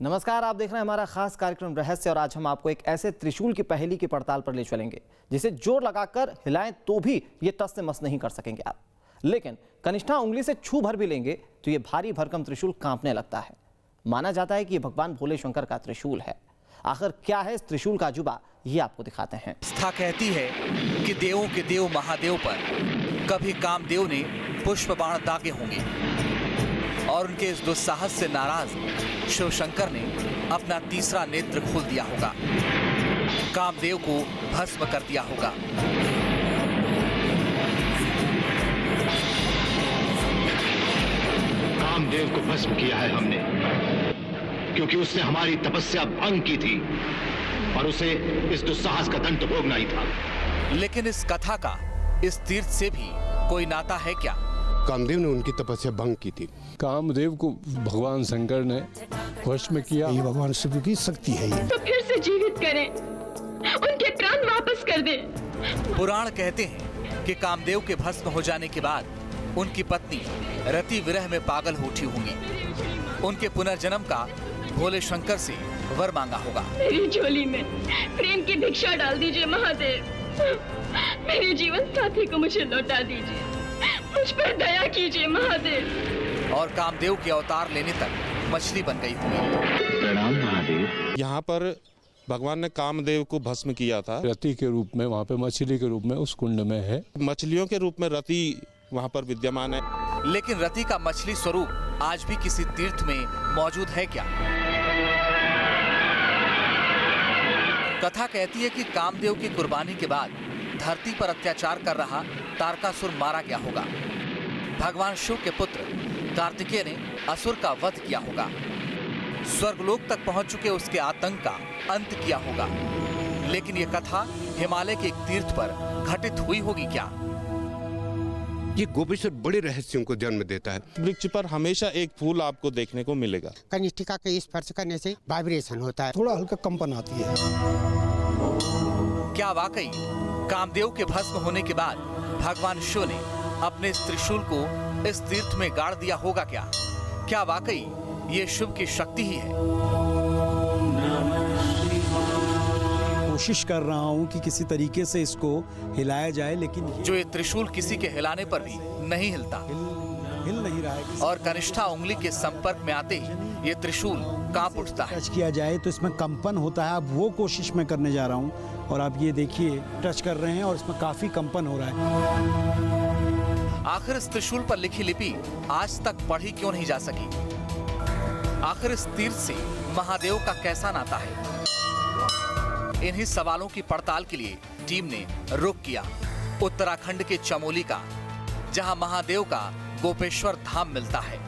नमस्कार, आप देख रहे हैं हमारा खास कार्यक्रम रहस्य और आज हम आपको एक ऐसे त्रिशूल की पहेली की पड़ताल पर ले चलेंगे जिसे जोर लगाकर हिलाएं तो भी ये टस से मस नहीं कर सकेंगे आप। लेकिन कनिष्ठा उंगली से छू भर भी लेंगे तो ये भारी भरकम त्रिशूल कांपने लगता है। माना जाता है कि ये भगवान भोले शंकर का त्रिशूल है। आखिर क्या है इस त्रिशूल का अजूबा, ये आपको दिखाते हैं। आस्था कहती है कि देवों के देव महादेव पर कभी कामदेव ने पुष्प बाण दागे होंगे और उनके इस दुस्साहस से नाराज शिव शंकर ने अपना तीसरा नेत्र खोल दिया होगा, कामदेव को भस्म कर दिया होगा। कामदेव को भस्म किया है हमने, क्योंकि उसने हमारी तपस्या भंग की थी और उसे इस दुस्साहस का दंड भोगना ही था। लेकिन इस कथा का इस तीर्थ से भी कोई नाता है क्या? कामदेव ने उनकी तपस्या भंग की थी। कामदेव को भगवान शंकर ने वश में किया। ये भगवान शिव की शक्ति है। ये तो फिर से जीवित करें, उनके प्राण वापस कर दें। पुराण कहते हैं कि कामदेव के भस्म हो जाने के बाद उनकी पत्नी रति विरह में पागल हो उठी होंगी। उनके पुनर्जन्म का भोले शंकर से वर मांगा होगा। मेरी झोली में प्रेम की भिक्षा डाल दीजिए महादेव, मेरे जीवन साथी को मुझे लौटा दीजिए, मुझ पर दया कीजिए महादेव। और कामदेव के अवतार लेने तक मछली बन गई होगी। प्रणाम महादेव। यहाँ पर भगवान ने कामदेव को भस्म किया था। रति के रूप में वहाँ पे मछली के रूप में उस कुंड में है। मछलियों के रूप में रति वहाँ पर विद्यमान है। लेकिन रति का मछली स्वरूप आज भी किसी तीर्थ में मौजूद है क्या? कथा कहती है कि कामदेव की कुर्बानी के बाद धरती पर अत्याचार कर रहा तारकासुर मारा गया होगा। भगवान शिव के पुत्र कार्तिकेय ने असुर का वध किया होगा। स्वर्गलोक तक पहुंच चुके उसके आतंक का अंत किया होगा। लेकिन यह कथा हिमालय के एक तीर्थ पर घटित हुई होगी क्या? ये गोपेश्वर बड़े रहस्यों को जन्म देता है। वृक्ष पर हमेशा एक फूल आपको देखने को मिलेगा। कनिष्ठिका के स्पर्श करने से वाइब्रेशन होता है, थोड़ा हल्का कंपन आती है। क्या वाकई कामदेव के भस्म होने के बाद भगवान शिव ने अपने इस त्रिशूल को इस तीर्थ में गाड़ दिया होगा क्या? क्या वाकई ये शिव की शक्ति ही है? कोशिश कर रहा हूं कि किसी तरीके से इसको हिलाया जाए, लेकिन जो ये त्रिशूल किसी के हिलाने पर भी नहीं हिलता हिल नहीं रहा है। और कनिष्ठा उंगली के संपर्क में आते ही ये त्रिशूल कांप उठता है। टच किया जाए तो इसमें कंपन होता है। अब वो कोशिश मैं करने जा रहा हूं और आप ये देखिए, टच कर रहे हैं और इसमें काफी कंपन हो रहा है। आखिर इस त्रिशूल पर लिखी लिपि आज तक पढ़ी क्यों नहीं जा सकी? आखिर इस तीर्थ से महादेव का कैसा नाता है? इन्हीं सवालों की पड़ताल के लिए टीम ने रुख किया उत्तराखंड के चमोली का, जहां महादेव का गोपेश्वर धाम मिलता है।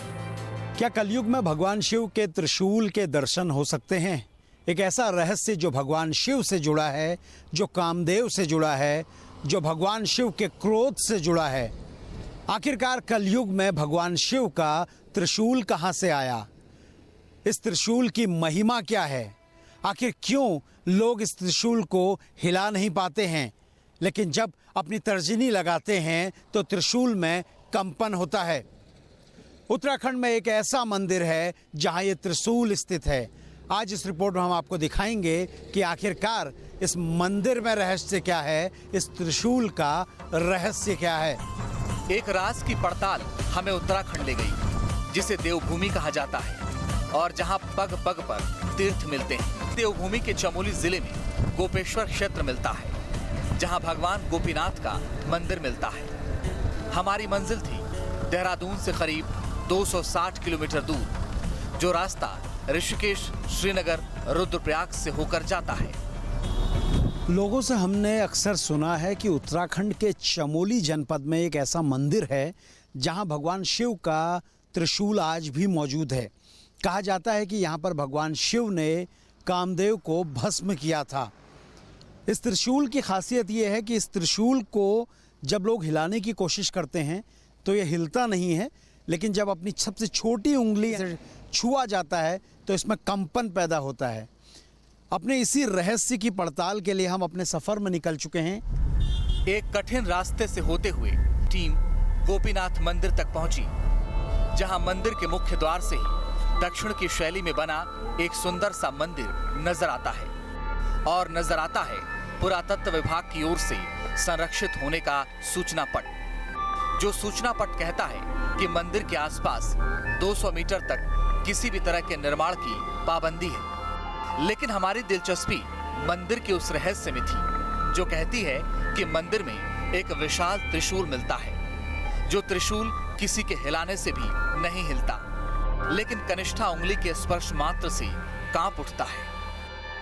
क्या कलयुग में भगवान शिव के त्रिशूल के दर्शन हो सकते हैं? एक ऐसा रहस्य जो भगवान शिव से जुड़ा है, जो कामदेव से जुड़ा है, जो भगवान शिव के क्रोध से जुड़ा है। आखिरकार कलयुग में भगवान शिव का त्रिशूल कहां से आया? इस त्रिशूल की महिमा क्या है? आखिर क्यों लोग इस त्रिशूल को हिला नहीं पाते हैं, लेकिन जब अपनी तर्जनी लगाते हैं तो त्रिशूल में कंपन होता है? उत्तराखंड में एक ऐसा मंदिर है जहां ये त्रिशूल स्थित है। आज इस रिपोर्ट में हम आपको दिखाएंगे कि आखिरकार इस मंदिर में रहस्य क्या है, इस त्रिशूल का रहस्य क्या है। एक राज की पड़ताल हमें उत्तराखंड ले गई, जिसे देवभूमि कहा जाता है और जहां पग पग पर तीर्थ मिलते हैं। देवभूमि के चमोली जिले में गोपेश्वर क्षेत्र मिलता है, जहां भगवान गोपीनाथ का मंदिर मिलता है। हमारी मंजिल थी देहरादून से करीब 260 किलोमीटर दूर, जो रास्ता ऋषिकेश, श्रीनगर, रुद्रप्रयाग से होकर जाता है। लोगों से हमने अक्सर सुना है कि उत्तराखंड के चमोली जनपद में एक ऐसा मंदिर है जहां भगवान शिव का त्रिशूल आज भी मौजूद है। कहा जाता है कि यहाँ पर भगवान शिव ने कामदेव को भस्म किया था। इस त्रिशूल की खासियत ये है कि इस त्रिशूल को जब लोग हिलाने की कोशिश करते हैं तो ये हिलता नहीं है, लेकिन जब अपनी सबसे छोटी उंगली से छुआ जाता है तो इसमें कंपन पैदा होता है। अपने इसी रहस्य की पड़ताल के लिए हम अपने सफ़र में निकल चुके हैं। एक कठिन रास्ते से होते हुए टीम गोपीनाथ मंदिर तक पहुंची, जहां मंदिर के मुख्य द्वार से ही दक्षिण की शैली में बना एक सुंदर सा मंदिर नजर आता है और नजर आता है पुरातत्व विभाग की ओर से संरक्षित होने का सूचना पट, जो सूचना पट कहता है कि मंदिर के आसपास 200 मीटर तक किसी भी तरह के निर्माण की पाबंदी है। लेकिन हमारी दिलचस्पी मंदिर के उस रहस्य में थी जो कहती है कि मंदिर में एक विशाल त्रिशूल मिलता है, जो त्रिशूल किसी के हिलाने से भी नहीं हिलता, लेकिन कनिष्ठा उंगली के स्पर्श मात्र से कांप उठता है।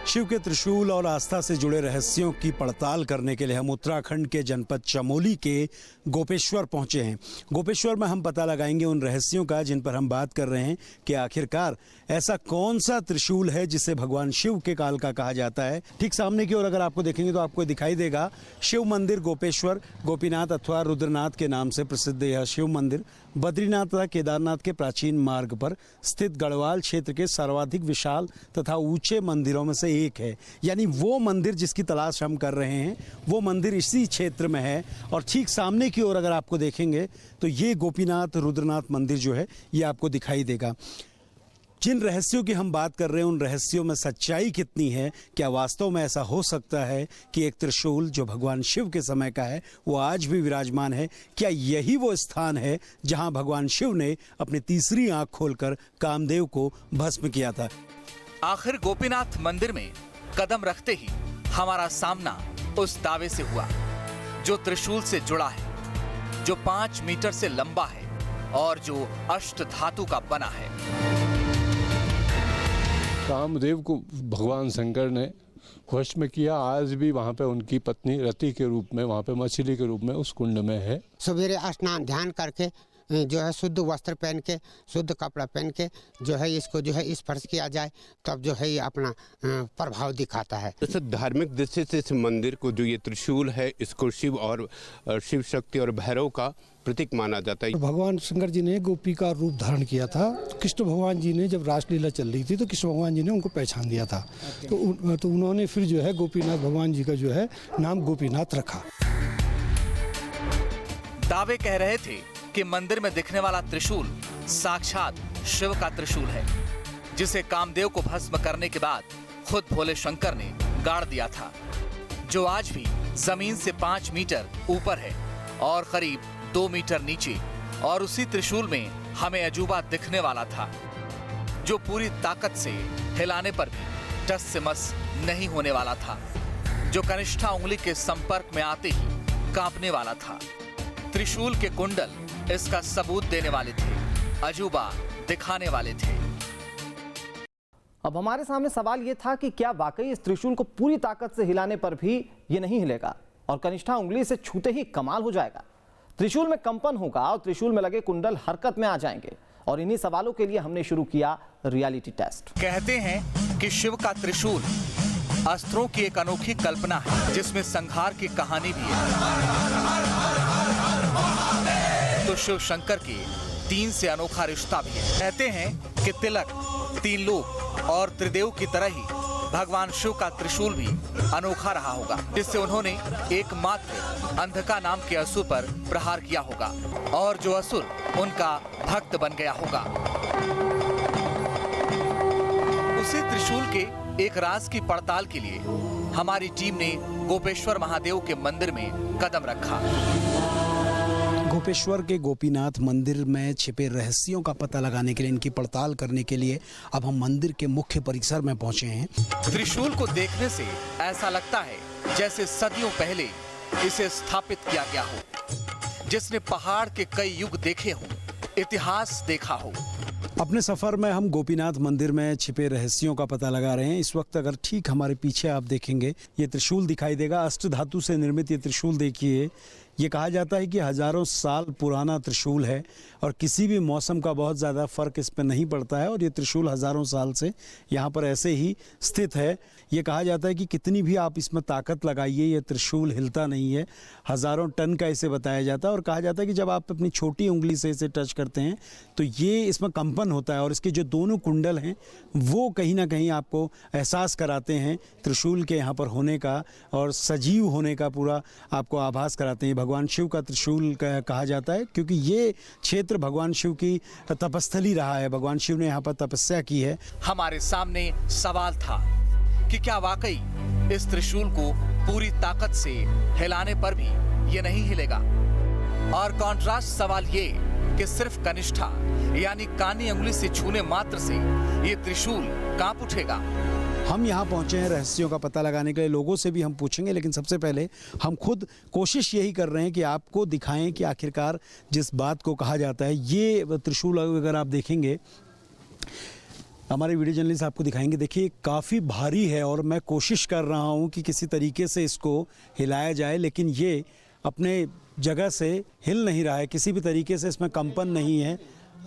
शिव के त्रिशूल और आस्था से जुड़े रहस्यों की पड़ताल करने के लिए हम उत्तराखंड के जनपद चमोली के गोपेश्वर पहुंचे हैं। गोपेश्वर में हम पता लगाएंगे उन रहस्यों का जिन पर हम बात कर रहे हैं कि आखिरकार ऐसा कौन सा त्रिशूल है जिसे भगवान शिव के काल का कहा जाता है। ठीक सामने की ओर अगर आपको देखेंगे तो आपको दिखाई देगा शिव मंदिर गोपेश्वर। गोपीनाथ अथवा रुद्रनाथ के नाम से प्रसिद्ध यह शिव मंदिर बद्रीनाथ तथा केदारनाथ के प्राचीन मार्ग पर स्थित गढ़वाल क्षेत्र के सर्वाधिक विशाल तथा ऊंचे मंदिरों में से एक है। यानी वो मंदिर जिसकी तलाश हम कर रहे हैं वो मंदिर इसी क्षेत्र में है। और ठीक सामने की ओर अगर आपको देखेंगे तो ये गोपीनाथ रुद्रनाथ मंदिर जो है ये आपको दिखाई देगा। जिन रहस्यों की हम बात कर रहे हैं उन रहस्यों में सच्चाई कितनी है, क्या वास्तव में ऐसा हो सकता है कि एक त्रिशूल जो भगवान शिव के समय का है वो आज भी विराजमान है? क्या यही वो स्थान है जहां भगवान शिव ने अपनी तीसरी आंख खोलकर कामदेव को भस्म किया था? आखिर गोपीनाथ मंदिर में कदम रखते ही हमारा सामना उस दावे से हुआ जो त्रिशूल से जुड़ा है, जो 5 मीटर से लंबा है और जो अष्ट धातु का बना है। कामदेव को भगवान शंकर ने वश में किया। आज भी वहाँ पे उनकी पत्नी रति के रूप में, वहाँ पे मछली के रूप में उस कुंड में है। सवेरे स्नान ध्यान करके जो है शुद्ध वस्त्र पहन के, शुद्ध कपड़ा पहन के जो है इसको जो है स्पर्श किया जाए तब जो है ये अपना प्रभाव दिखाता है। जैसे धार्मिक दृष्टि से इस मंदिर को जो ये त्रिशूल है इसको शिव और शिव शक्ति और भैरव का प्रतीक माना जाता है। भगवान शंकर जी ने गोपी का रूप धारण किया था। कृष्ण भगवान जी ने जब रासलीला चल रही थी तो कृष्ण भगवान जी ने उनको पहचान दिया था, तो उन्होंने फिर जो है गोपीनाथ भगवान जी का जो है नाम गोपीनाथ रखा। दावे कह रहे थे कि मंदिर में दिखने वाला त्रिशूल साक्षात शिव का त्रिशूल है, जिसे कामदेव को भस्म करने के बाद खुद भोले शंकर ने गाड़ दिया था, जो आज भी जमीन से 5 मीटर ऊपर है और करीब 2 मीटर नीचे। और उसी त्रिशूल में हमें अजूबा दिखने वाला था जो पूरी ताकत से हिलाने पर भी टस से मस नहीं होने वाला था, जो कनिष्ठा उंगली के संपर्क में आते ही कांपने वाला था। त्रिशूल के कुंडल इसका सबूत देने वाले थे, अजूबा दिखाने वाले थे। अब हमारे सामने सवाल यह था कि क्या वाकई इस त्रिशूल को पूरी ताकत से हिलाने पर भी ये नहीं हिलेगा और कनिष्ठा उंगली से छूते ही कमाल हो जाएगा? त्रिशूल में कंपन होगा और त्रिशूल में लगे कुंडल हरकत में आ जाएंगे। और इन्हीं सवालों के लिए हमने शुरू किया रियलिटी टेस्ट। कहते हैं कि शिव का त्रिशूल अस्त्रों की एक अनोखी कल्पना है जिसमें संहार की कहानी भी है। तो शिव शंकर के 3 से अनोखा रिश्ता भी है। कहते हैं कि तिलक, 3 लोक और त्रिदेव की तरह ही भगवान शिव का त्रिशूल भी अनोखा रहा होगा, जिससे उन्होंने एकमात्र अंधका नाम के असुर पर प्रहार किया होगा और जो असुर उनका भक्त बन गया होगा। उसी त्रिशूल के एक राज की पड़ताल के लिए हमारी टीम ने गोपेश्वर महादेव के मंदिर में कदम रखा। गोपेश्वर के गोपीनाथ मंदिर में छिपे रहस्यों का पता लगाने के लिए, इनकी पड़ताल करने के लिए अब हम मंदिर के मुख्य परिसर में पहुंचे हैं। त्रिशूल को देखने से ऐसा लगता है जैसे सदियों पहले इसे स्थापित किया गया हो, जिसने पहाड़ के कई युग देखे हों, इतिहास देखा हो। अपने सफर में हम गोपीनाथ मंदिर में छिपे रहस्यों का पता लगा रहे हैं। इस वक्त अगर ठीक हमारे पीछे आप देखेंगे ये त्रिशूल दिखाई देगा। अष्ट धातु से निर्मित ये त्रिशूल देखिए, ये कहा जाता है कि हजारों साल पुराना त्रिशूल है और किसी भी मौसम का बहुत ज़्यादा फर्क इस पर नहीं पड़ता है। और ये त्रिशूल हजारों साल से यहाँ पर ऐसे ही स्थित है। ये कहा जाता है कि कितनी भी आप इसमें ताकत लगाइए ये त्रिशूल हिलता नहीं है। हजारों टन का इसे बताया जाता है और कहा जाता है कि जब आप अपनी छोटी उंगली से इसे टच करते हैं तो ये इसमें कंपन होता है और इसके जो दोनों कुंडल हैं वो कहीं ना कहीं आपको एहसास कराते हैं त्रिशूल के यहाँ पर होने का और सजीव होने का पूरा आपको आभास कराते हैं। भगवान शिव का त्रिशूल कहा जाता है, क्योंकि ये क्षेत्र भगवान शिव की तपस्थली रहा है। भगवान शिव ने यहाँ पर तपस्या की है। हमारे सामने सवाल था कि क्या वाकई इस त्रिशूल को पूरी ताकत से हिलाने पर भी ये नहीं हिलेगा? और कॉन्ट्रास्ट सवाल ये कि सिर्फ कनिष्ठा यानी कानी अंगुली से छूने मात्र से ये त्रिशूल कांप उठेगा। हम यहाँ पहुँचे हैं रहस्यों का पता लगाने के लिए। लोगों से भी हम पूछेंगे, लेकिन सबसे पहले हम खुद कोशिश यही कर रहे हैं कि आपको दिखाएं कि आखिरकार जिस बात को कहा जाता है, ये त्रिशूल अगर आप देखेंगे, हमारे वीडियो जर्नलिस्ट आपको दिखाएंगे, देखिए काफ़ी भारी है और मैं कोशिश कर रहा हूँ कि किसी तरीके से इसको हिलाया जाए, लेकिन ये अपने जगह से हिल नहीं रहा है। किसी भी तरीके से इसमें कंपन नहीं है।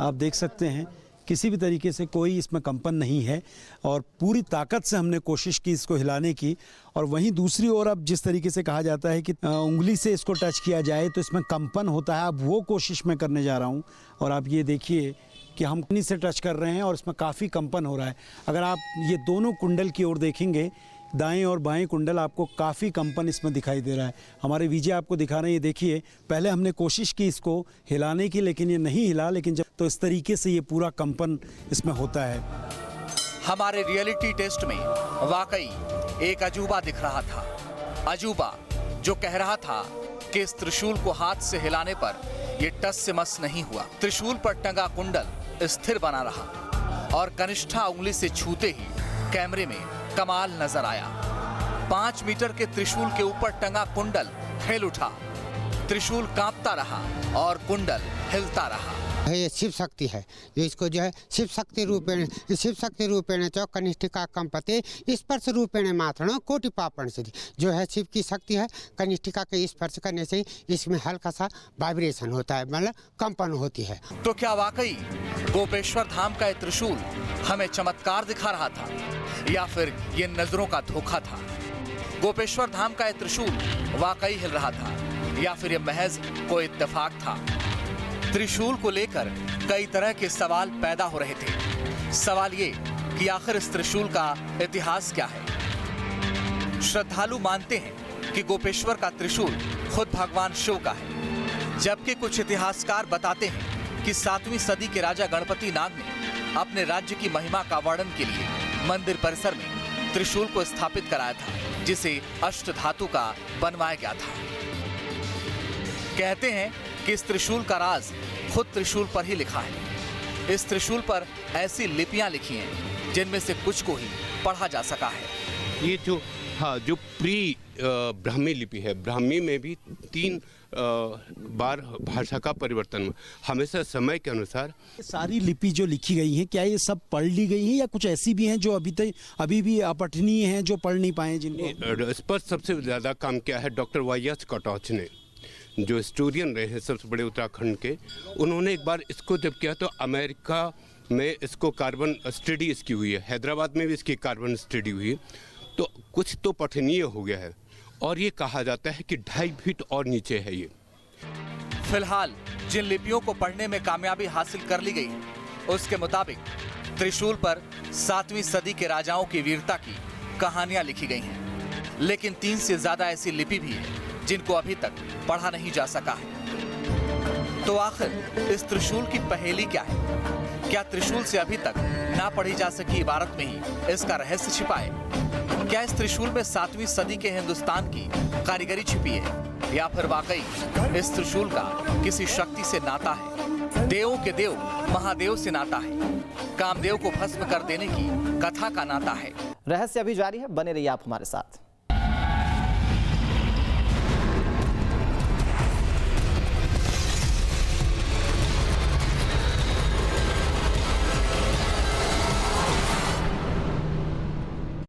आप देख सकते हैं किसी भी तरीके से कोई इसमें कंपन नहीं है और पूरी ताकत से हमने कोशिश की इसको हिलाने की। और वहीं दूसरी ओर अब जिस तरीके से कहा जाता है कि उंगली से इसको टच किया जाए तो इसमें कंपन होता है, अब वो कोशिश मैं करने जा रहा हूँ। और आप ये देखिए कि हम उंगली से टच कर रहे हैं और इसमें काफ़ी कंपन हो रहा है। अगर आप ये दोनों कुंडल की ओर देखेंगे, दाएं और बाएं कुंडल, आपको काफ़ी कंपन इसमें दिखाई दे रहा है। हमारे विजय आपको दिखा रहे हैं, ये देखिए पहले हमने कोशिश की इसको हिलाने की, लेकिन ये नहीं हिला, लेकिन जब तो इस तरीके से ये पूरा कंपन इसमें होता है। हमारे रियलिटी टेस्ट में वाकई एक अजूबा दिख रहा था, अजूबा जो कह रहा था कि इस त्रिशूल को हाथ से हिलाने पर ये टस से मस नहीं हुआ। त्रिशूल पर टंगा कुंडल स्थिर बना रहा और कनिष्ठा उंगली से छूते ही कैमरे में कमाल नजर आया। 5 मीटर के त्रिशूल के ऊपर टंगा कुंडल हिल उठा, त्रिशूल कांपता रहा और कुंडल हिलता रहा। ये शिव शक्ति है, जो इसको जो है शिव शक्ति रूपेण च कनिष्ठिका कंपते स्पर्श रूपेण मात्रण कोटि पापण सिद्धि। जो है शिव की शक्ति है, कनिष्ठिका के स्पर्श करने से इसमें हल्का सा वाइब्रेशन होता है, मतलब कंपन होती है। तो क्या वाकई गोपेश्वर धाम का ये त्रिशूल हमें चमत्कार दिखा रहा था या फिर ये नजरों का धोखा था? गोपेश्वर धाम का ये त्रिशूल वाकई हिल रहा था या फिर ये महज कोई इत्तेफाक था? त्रिशूल को लेकर कई तरह के सवाल पैदा हो रहे थे। सवाल ये कि आखिर इस त्रिशूल का इतिहास क्या है? श्रद्धालु मानते हैं कि गोपेश्वर का त्रिशूल खुद भगवान शिव का है, जबकि कुछ इतिहासकार बताते हैं कि 7वीं सदी के राजा गणपति नाग ने अपने राज्य की महिमा का वर्णन के लिए मंदिर परिसर में त्रिशूल को स्थापित कराया था, जिसे अष्टधातु का बनवाया गया था। कहते हैं कि इस त्रिशूल का राज खुद त्रिशूल पर ही लिखा है। इस त्रिशूल पर ऐसी लिपियां लिखी हैं जिनमें से कुछ को ही पढ़ा जा सका है। ये जो प्री ब्राह्मी लिपि है, ब्राह्मी में भी 3 बार भाषा का परिवर्तन हमेशा समय के अनुसार। सारी लिपि जो लिखी गई हैं, क्या ये सब पढ़ ली गई हैं या कुछ ऐसी भी हैं जो अभी भी अपठनीय हैं, जो पढ़ नहीं पाए जिनको? इस पर सबसे ज़्यादा काम किया है डॉक्टर वाई.एस. कटौच ने, जो हिस्टोरियन रहे हैं सबसे बड़े उत्तराखंड के। उन्होंने एक बार इसको जब किया तो अमेरिका में इसको कार्बन स्टडी इसकी हुई है, हैदराबाद में भी इसकी कार्बन स्टडी हुई है, तो कुछ तो पठनीय हो गया है। और ये कहा जाता है कि 2.5 फीट और नीचे है ये। फिलहाल जिन लिपियों को पढ़ने में कामयाबी हासिल कर ली गई है, उसके मुताबिक त्रिशूल पर 7वीं सदी के राजाओं की वीरता की कहानियां लिखी गई हैं, लेकिन 3 से ज्यादा ऐसी लिपि भी है जिनको अभी तक पढ़ा नहीं जा सका है। तो आखिर इस त्रिशूल की पहेली क्या है? क्या त्रिशूल से अभी तक ना पढ़ी जा सकी इबारत में ही इसका रहस्य छिपा है? क्या इस त्रिशूल में 7वीं सदी के हिंदुस्तान की कारीगरी छिपी है या फिर वाकई इस त्रिशूल का किसी शक्ति से नाता है? देवों के देव महादेव से नाता है, कामदेव को भस्म कर देने की कथा का नाता है। रहस्य अभी जारी है, बने रहिए आप हमारे साथ।